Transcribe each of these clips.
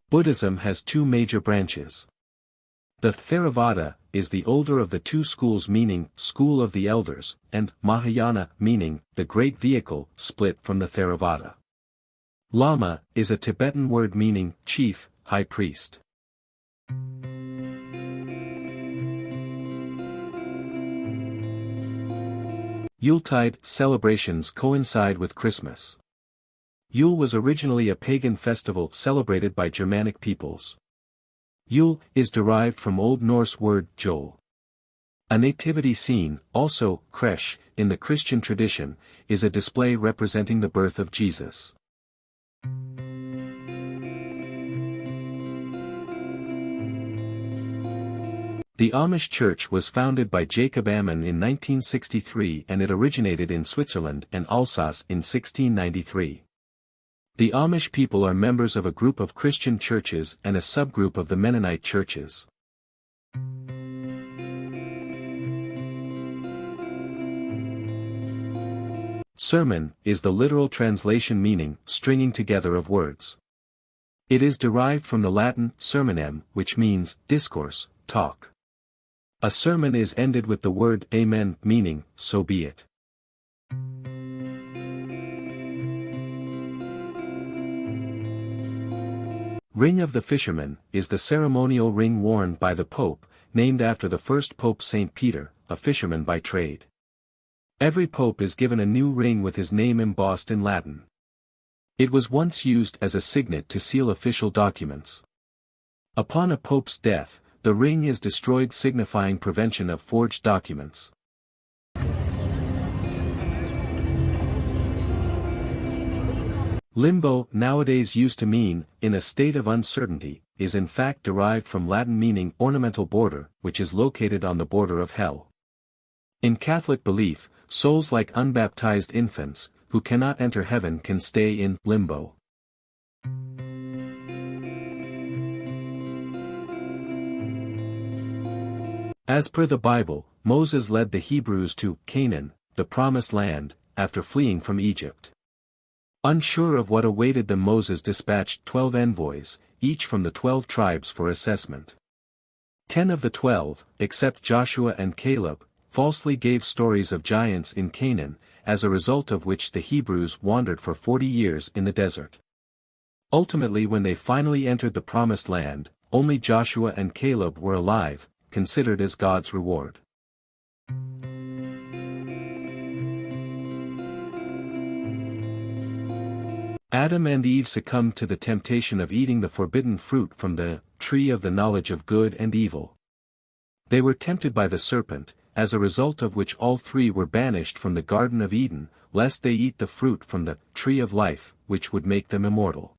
Buddhism has two major branches. The Theravada is the older of the two schools, meaning School of the Elders, and Mahayana meaning the Great Vehicle, split from the Theravada. Lama is a Tibetan word meaning chief, high priest. Yuletide celebrations coincide with Christmas. Yule was originally a pagan festival celebrated by Germanic peoples. Yule is derived from Old Norse word jol. A nativity scene, also creche, in the Christian tradition, is a display representing the birth of Jesus. The Amish Church was founded by Jacob Ammon in 1963 and it originated in Switzerland and Alsace in 1693. The Amish people are members of a group of Christian churches and a subgroup of the Mennonite churches. Sermon is the literal translation meaning stringing together of words. It is derived from the Latin sermonem, which means discourse, talk. A sermon is ended with the word amen, meaning so be it. Ring of the Fisherman is the ceremonial ring worn by the Pope, named after the first Pope St. Peter, a fisherman by trade. Every pope is given a new ring with his name embossed in Latin. It was once used as a signet to seal official documents. Upon a pope's death, the ring is destroyed, signifying prevention of forged documents. Limbo, nowadays used to mean, in a state of uncertainty, is in fact derived from Latin meaning ornamental border, which is located on the border of hell. In Catholic belief, souls like unbaptized infants, who cannot enter heaven, can stay in limbo. As per the Bible, Moses led the Hebrews to Canaan, the promised land, after fleeing from Egypt. Unsure of what awaited them, Moses dispatched 12 envoys, each from the 12 tribes for assessment. 10 of the 12, except Joshua and Caleb, falsely gave stories of giants in Canaan, as a result of which the Hebrews wandered for 40 years in the desert. Ultimately, when they finally entered the promised land, only Joshua and Caleb were alive, considered as God's reward. Adam and Eve succumbed to the temptation of eating the forbidden fruit from the tree of the knowledge of good and evil. They were tempted by the serpent, as a result of which all three were banished from the Garden of Eden, lest they eat the fruit from the tree of life, which would make them immortal.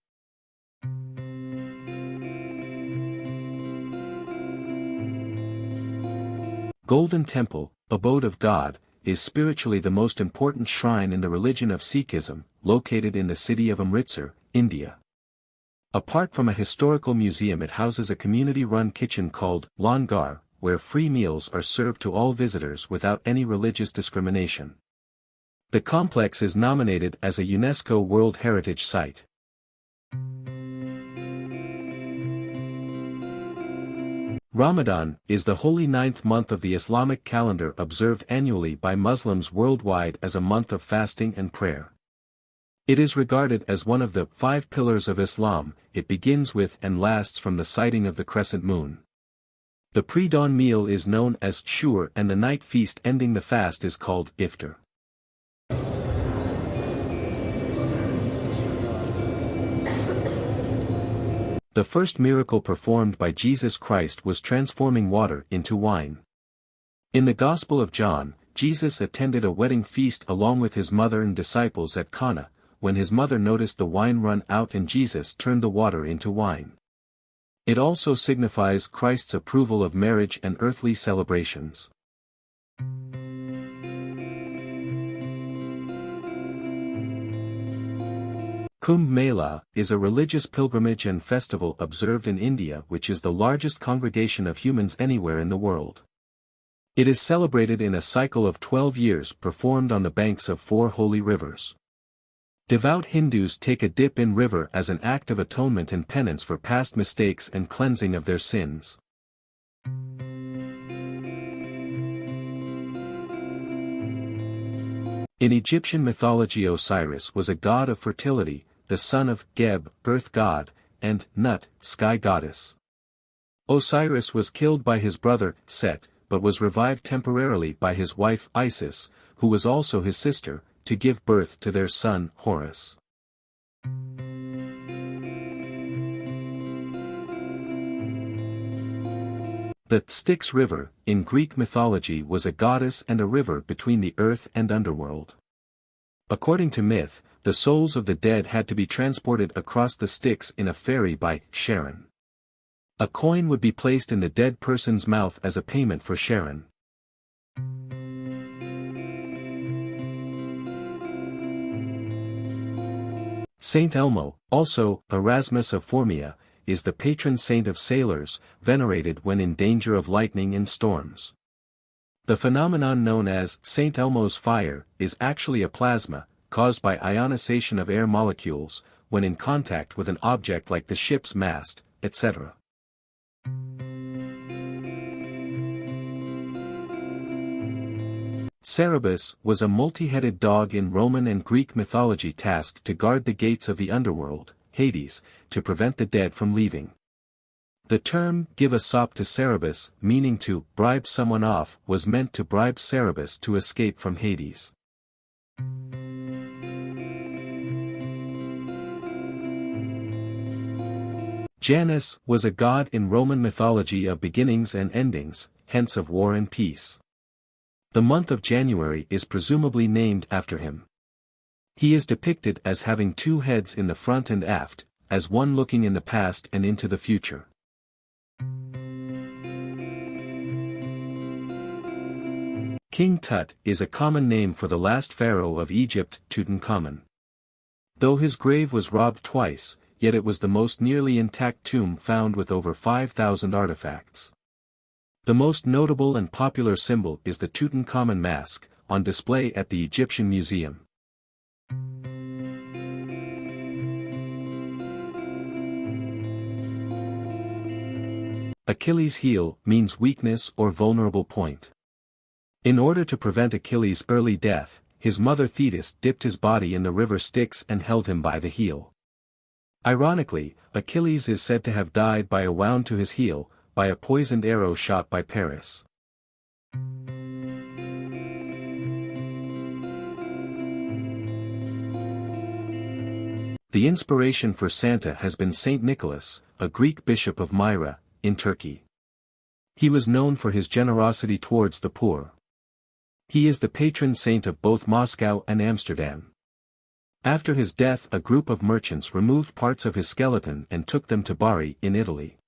Golden Temple, abode of God, is spiritually the most important shrine in the religion of Sikhism, located in the city of Amritsar, India. Apart from a historical museum, it houses a community-run kitchen called Langar, where free meals are served to all visitors without any religious discrimination. The complex is nominated as a UNESCO World Heritage Site. Ramadan is the holy ninth month of the Islamic calendar, observed annually by Muslims worldwide as a month of fasting and prayer. It is regarded as one of the 5 pillars of Islam. It begins with and lasts from the sighting of the crescent moon. The pre-dawn meal is known as shur and the night feast ending the fast is called iftar. The first miracle performed by Jesus Christ was transforming water into wine. In the Gospel of John, Jesus attended a wedding feast along with his mother and disciples at Cana, when his mother noticed the wine run out and Jesus turned the water into wine. It also signifies Christ's approval of marriage and earthly celebrations. Kumbh Mela is a religious pilgrimage and festival observed in India, which is the largest congregation of humans anywhere in the world. It is celebrated in a cycle of 12 years, performed on the banks of 4 holy rivers. Devout Hindus take a dip in river as an act of atonement and penance for past mistakes and cleansing of their sins. In Egyptian mythology, Osiris was a god of fertility, the son of Geb, earth god, and Nut, sky goddess. Osiris was killed by his brother, Set, but was revived temporarily by his wife Isis, who was also his sister, to give birth to their son, Horus. The Styx River, in Greek mythology, was a goddess and a river between the earth and underworld. According to myth, the souls of the dead had to be transported across the Styx in a ferry by Charon. A coin would be placed in the dead person's mouth as a payment for Charon. Saint Elmo, also Erasmus of Formia, is the patron saint of sailors, venerated when in danger of lightning and storms. The phenomenon known as Saint Elmo's fire is actually a plasma, caused by ionization of air molecules, when in contact with an object like the ship's mast, etc. Cerberus was a multi-headed dog in Roman and Greek mythology tasked to guard the gates of the underworld, Hades, to prevent the dead from leaving. The term, give a sop to Cerberus, meaning to bribe someone off, was meant to bribe Cerberus to escape from Hades. Janus was a god in Roman mythology of beginnings and endings, hence of war and peace. The month of January is presumably named after him. He is depicted as having two heads in the front and aft, as one looking in the past and into the future. King Tut is a common name for the last pharaoh of Egypt, Tutankhamun. Though his grave was robbed twice, yet it was the most nearly intact tomb found with over 5,000 artifacts. The most notable and popular symbol is the Tutankhamun mask, on display at the Egyptian Museum. Achilles' heel means weakness or vulnerable point. In order to prevent Achilles' early death, his mother Thetis dipped his body in the river Styx and held him by the heel. Ironically, Achilles is said to have died by a wound to his heel, by a poisoned arrow shot by Paris. The inspiration for Santa has been Saint Nicholas, a Greek bishop of Myra, in Turkey. He was known for his generosity towards the poor. He is the patron saint of both Moscow and Amsterdam. After his death, a group of merchants removed parts of his skeleton and took them to Bari in Italy.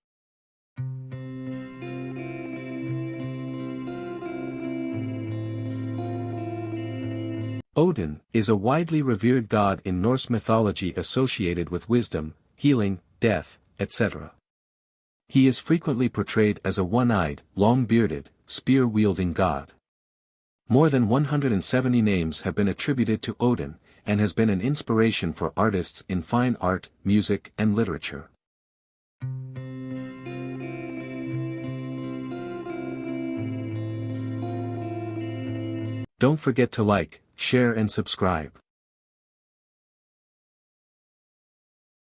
Odin is a widely revered god in Norse mythology associated with wisdom, healing, death, etc. He is frequently portrayed as a one-eyed, long-bearded, spear-wielding god. More than 170 names have been attributed to Odin, and has been an inspiration for artists in fine art, music and literature. Don't forget to like, share and subscribe.